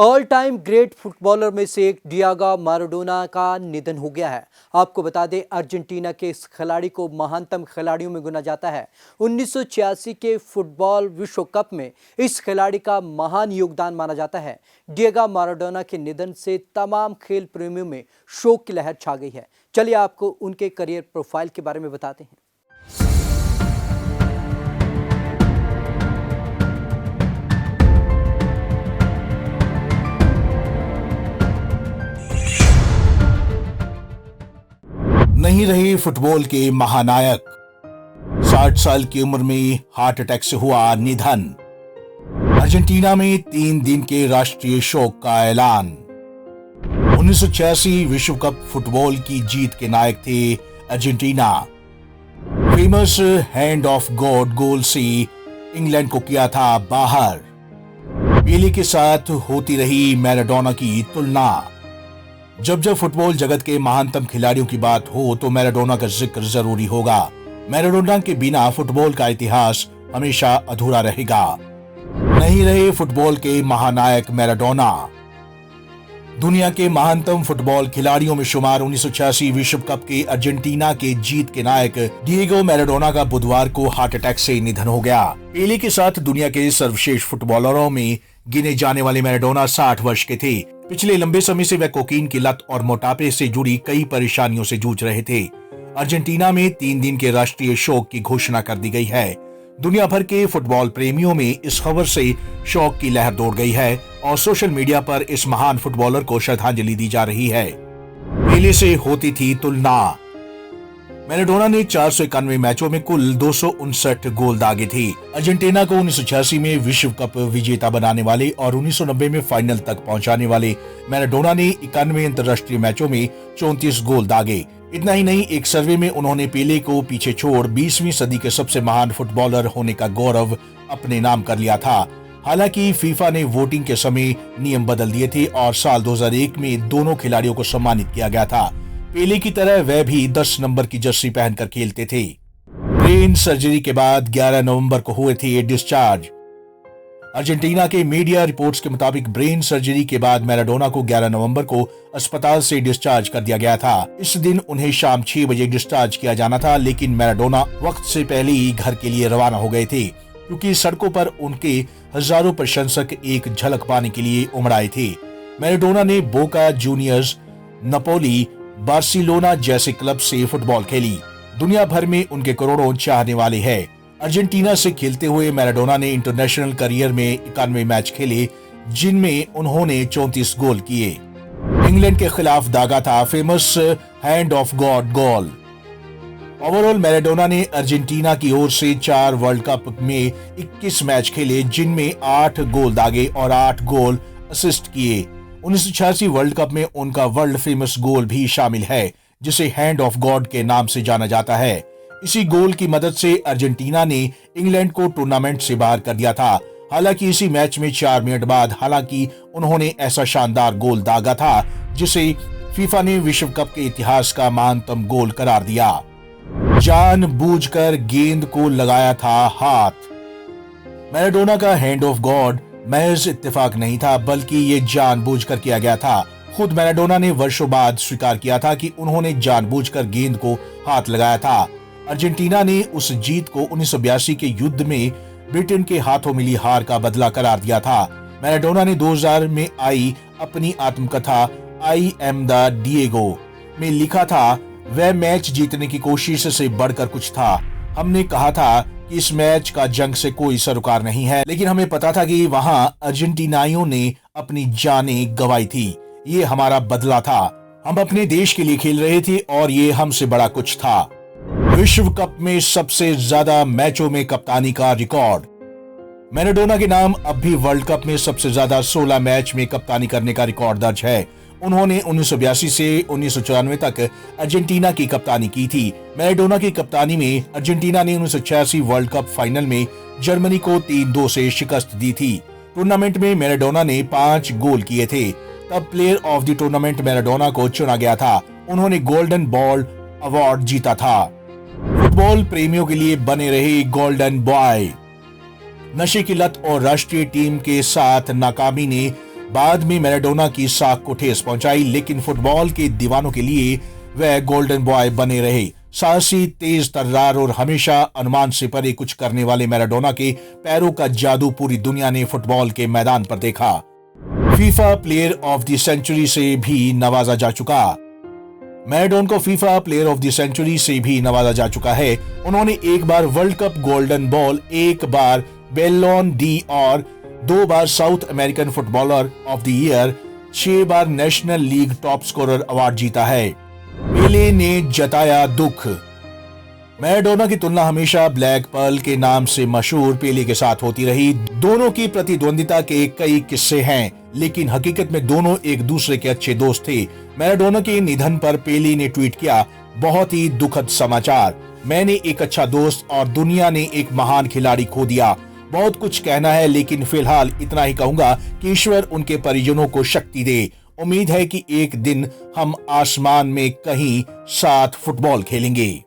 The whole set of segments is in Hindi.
ऑल टाइम ग्रेट फुटबॉलर में से एक डिएगो मैराडोना का निधन हो गया है। आपको बता दें, अर्जेंटीना के इस खिलाड़ी को महानतम खिलाड़ियों में गिना जाता है। 1986 के फुटबॉल विश्व कप में इस खिलाड़ी का महान योगदान माना जाता है। डिएगो मैराडोना के निधन से तमाम खेल प्रेमियों में शोक की लहर छा गई है। चलिए आपको उनके करियर प्रोफाइल के बारे में बताते हैं। नहीं रहे फुटबॉल के महानायक। 60 साल की उम्र में हार्ट अटैक से हुआ निधन। अर्जेंटीना में 3 दिन के राष्ट्रीय शोक का ऐलान। 1986 विश्व कप फुटबॉल की जीत के नायक थे Argentina. Famous hand of God goal से इंग्लैंड को किया था बाहर। पेले के साथ होती रही मैराडोना की तुलना। जब फुटबॉल जगत के महानतम खिलाड़ियों की बात हो तो मैराडोना का जिक्र जरूरी होगा। मैराडोना के बिना फुटबॉल का इतिहास हमेशा अधूरा रहेगा। नहीं रहे फुटबॉल के महानायक मैराडोना। दुनिया के महानतम फुटबॉल खिलाड़ियों में शुमार 1986 विश्व कप के अर्जेंटीना के जीत के नायक डिएगो मैराडोना का बुधवार को हार्ट अटैक से निधन हो गया। पेले के साथ दुनिया के सर्वश्रेष्ठ फुटबॉलरों में गिने जाने वाले मैराडोना 60 वर्ष के थे। पिछले लंबे समय से वे कोकीन की लत और मोटापे से जुड़ी कई परेशानियों से जूझ रहे थे। अर्जेंटीना में 3 दिन के राष्ट्रीय शोक की घोषणा कर दी गई है। दुनिया भर के फुटबॉल प्रेमियों में इस खबर से शोक की लहर दौड़ गई है और सोशल मीडिया पर इस महान फुटबॉलर को श्रद्धांजलि दी जा रही है। पेले से होती थी तुलना। मैराडोना ने 491 मैचों में कुल 259 गोल दागे थे। अर्जेंटीना को 1986 में विश्व कप विजेता बनाने वाले और 1990 में फाइनल तक पहुंचाने वाले मैराडोना ने 91 अंतर्राष्ट्रीय मैचों में 34 गोल दागे। इतना ही नहीं, एक सर्वे में उन्होंने पेले को पीछे छोड़ 20वीं सदी के सबसे महान फुटबॉलर होने का गौरव अपने नाम कर लिया था। हालांकि फीफा ने वोटिंग के समय नियम बदल दिए थे और साल 2001 में दोनों खिलाड़ियों को सम्मानित किया गया था। पेले की तरह वह भी 10 नंबर की जर्सी पहनकर खेलते थे। ब्रेन सर्जरी के बाद 11 नवंबर को हुए थे डिस्चार्ज। अर्जेंटीना के मीडिया रिपोर्ट्स के मुताबिक ब्रेन सर्जरी के बाद मैराडोना को 11 नवंबर को अस्पताल से डिस्चार्ज कर दिया गया था। इस दिन उन्हें शाम 6 बजे डिस्चार्ज किया जाना था, लेकिन मैराडोना वक्त से पहले ही घर के लिए रवाना हो गए थे, क्योंकि सड़कों पर उनके हजारों प्रशंसक एक झलक पाने के लिए उमड़ आए थे। मैराडोना ने बोका जूनियर्स, नपोली, बार्सिलोना जैसे क्लब से फुटबॉल खेली। दुनिया भर में उनके करोड़ों चाहने वाले हैं। अर्जेंटीना से खेलते हुए मैराडोना ने इंटरनेशनल करियर में 91 मैच खेले, जिनमें उन्होंने 34 गोल किए। इंग्लैंड के खिलाफ दागा था famous hand of God goal. Overall Maradona ने अर्जेंटीना की ओर से 4 वर्ल्ड कप में 21 मैच खेले, जिनमें 8 गोल दागे और 8 गोल असिस्ट किए। 1986 वर्ल्ड कप में उनका वर्ल्ड फेमस गोल भी शामिल है, जिसे हैंड ऑफ गॉड के नाम से जाना जाता है। इसी गोल की मदद से अर्जेंटीना ने इंग्लैंड को टूर्नामेंट से बाहर कर दिया था। हालांकि इसी मैच में 4 मिनट बाद उन्होंने ऐसा शानदार गोल दागा था जिसे फीफा ने विश्व कप के इतिहास का महानतम गोल करार दिया। जानबूझकर गेंद को लगाया था हाथ। मैराडोना का हैंड ऑफ गॉड महज इत्तेफाक नहीं था, बल्कि ये जानबूझकर किया गया था। खुद मैराडोना ने वर्षों बाद स्वीकार किया था कि उन्होंने जानबूझकर गेंद को हाथ लगाया था। अर्जेंटीना ने उस जीत को 1982 के युद्ध में ब्रिटेन के हाथों मिली हार का बदला करार दिया था। मैराडोना ने 2000 में आई अपनी आत्मकथा आई एम द डिएगो में लिखा था, वह मैच जीतने की कोशिश से बढ़कर कुछ था। हमने कहा था कि इस मैच का जंग से कोई सरोकार नहीं है, लेकिन हमें पता था कि वहां अर्जेंटीनाइयों ने अपनी जानें गंवाई थी। ये हमारा बदला था। हम अपने देश के लिए खेल रहे थे और ये हमसे बड़ा कुछ था। विश्व कप में सबसे ज्यादा मैचों में कप्तानी का रिकॉर्ड। मैराडोना के नाम अब भी वर्ल्ड कप में सबसे ज्यादा 16 मैच में कप्तानी करने का रिकॉर्ड दर्ज है। उन्होंने 1982 से 1994 तक अर्जेंटीना की कप्तानी की थी। मैराडोना की कप्तानी में अर्जेंटीना ने 1986 वर्ल्ड कप फाइनल में जर्मनी को 3-2 से शिकस्त दी थी। टूर्नामेंट में मैराडोना ने 5 गोल किए थे। तब player of the tournament Maradona को चुना गया था। उन्होंने गोल्डन बॉल अवार्ड जीता था। फुटबॉल प्रेमियों के लिए बने रहे गोल्डन बॉय। नशे की लत और राष्ट्रीय टीम के साथ नाकामी ने बाद में मैराडोना की साख को ठेस पहुंचाई, लेकिन फुटबॉल के दीवानों के लिए वह गोल्डन बॉय बने रहे। साहसी, तेज तर्रार और हमेशा अनुमान से परे कुछ करने वाले मैराडोना के पैरों का जादू पूरी दुनिया ने फुटबॉल के मैदान पर देखा। FIFA player of the century से भी नवाजा जा चुका। मैराडोना को FIFA player of the century से भी नवाजा जा चुका है। उन्होंने एक बार वर्ल्ड कप गोल्डन बॉल, एक बार बेलोन डी और 2 बार South American footballer of the year, 6 बार national league top scorer award जीता है। पेले ने जताया दुख। मैराडोना की तुलना हमेशा ब्लैक पर्ल के नाम से मशहूर पेले के साथ होती रही। दोनों की प्रतिद्वंदिता के कई किस्से हैं, लेकिन हकीकत में दोनों एक दूसरे के अच्छे दोस्त थे। मैराडोना के निधन पर पेले ने ट्वीट किया, बहुत ही दुखद समाचार। मैंने एक अच्छा दोस्त और दुनिया ने एक महान खिलाड़ी खो दिया। बहुत कुछ कहना है, लेकिन फिलहाल इतना ही कहूंगा कि ईश्वर उनके परिजनों को शक्ति दे। उम्मीद है कि एक दिन हम आसमान में कहीं साथ फुटबॉल खेलेंगे।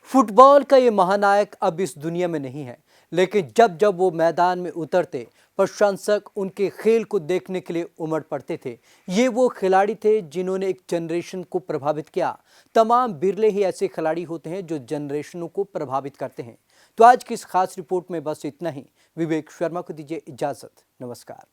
फुटबॉल का ये महानायक अब इस दुनिया में नहीं है, लेकिन जब जब वो मैदान में उतरते, प्रशंसक उनके खेल को देखने के लिए उमड़ पड़ते थे। ये वो खिलाड़ी थे जिन्होंने एक जनरेशन को प्रभावित किया। तमाम बिरले ही ऐसे खिलाड़ी होते हैं जो जनरेशनों को प्रभावित करते हैं। तो आज की इस खास रिपोर्ट में बस इतना ही। विवेक शर्मा को दीजिए इजाजत। नमस्कार।